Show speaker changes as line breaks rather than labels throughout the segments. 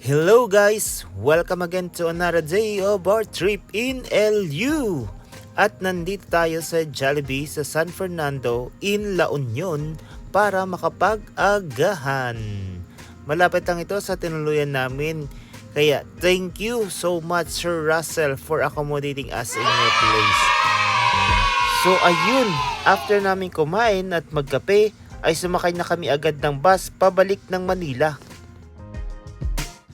Hello guys! Welcome again to another day of our trip in LU! At nandito tayo sa Jollibee sa San Fernando in La Union para makapag-agahan. Malapit lang ito sa tinuluyan namin. Kaya thank you so much Sir Russell for accommodating us in your place. So ayun, after namin kumain at magkape ay sumakay na kami agad ng bus pabalik ng Manila.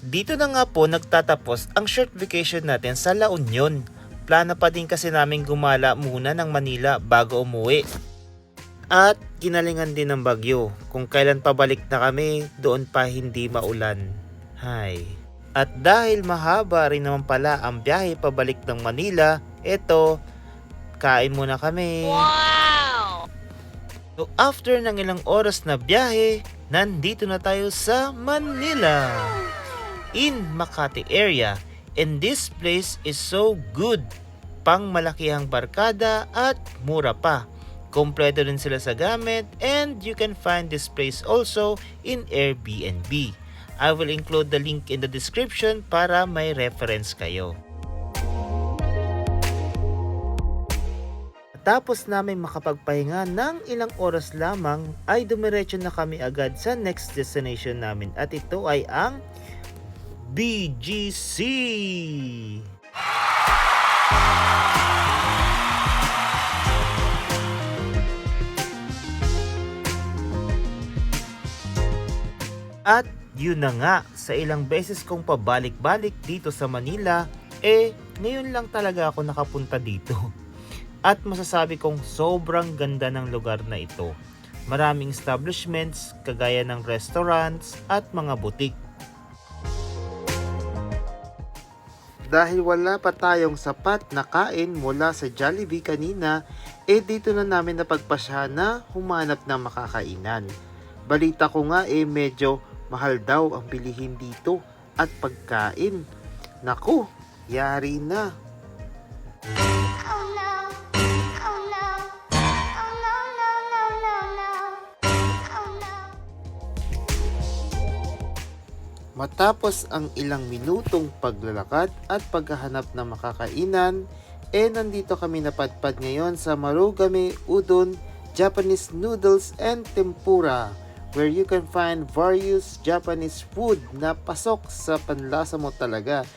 Dito na nga po nagtatapos ang short vacation natin sa La Union. Plano pa din kasi namin gumala muna ng Manila bago umuwi. At kinalingan din ng bagyo. Kung kailan pabalik na kami, doon pa hindi maulan. Hay. At dahil mahaba rin naman pala ang biyahe pabalik ng Manila, eto, kain muna kami. Wow! So after ng ilang oras na biyahe, nandito na tayo sa Manila. In Makati area, and this place is so good. Pang malakihang barkada at mura pa. Kompleto din sila sa gamit and you can find this place also in Airbnb. I will include the link in the description para may reference kayo. Tapos namin makapagpahinga ng ilang oras lamang ay dumiretso na kami agad sa next destination namin at ito ay ang BGC. At yun na nga, sa ilang beses kong pabalik-balik dito sa Manila, ngayon lang talaga ako nakapunta dito. At masasabi kong sobrang ganda ng lugar na ito. Maraming establishments, kagaya ng restaurants at mga butik. Dahil wala pa tayong sapat na kain mula sa Jollibee kanina, dito na namin napagpasya na humanap ng makakainan. Balita ko nga medyo mahal daw ang bilihin dito at pagkain. Naku, yari na. Matapos ang ilang minutong paglalakad at paghahanap ng makakainan, nandito kami napadpad ngayon sa Marugame Udon, Japanese Noodles and Tempura, where you can find various Japanese food na pasok sa panlasa mo talaga.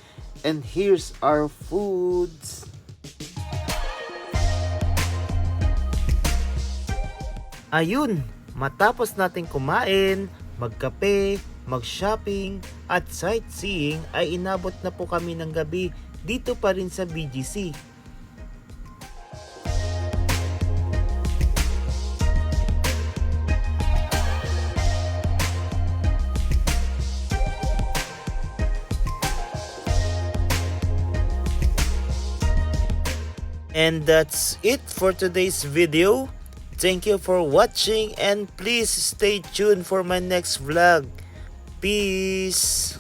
And here's our foods. Ayun, matapos natin kumain, magkape, mag-shopping at sightseeing ay inabot na po kami ng gabi dito pa rin sa BGC. And that's it for today's video. Thank you for watching and please stay tuned for my next vlog. Peace!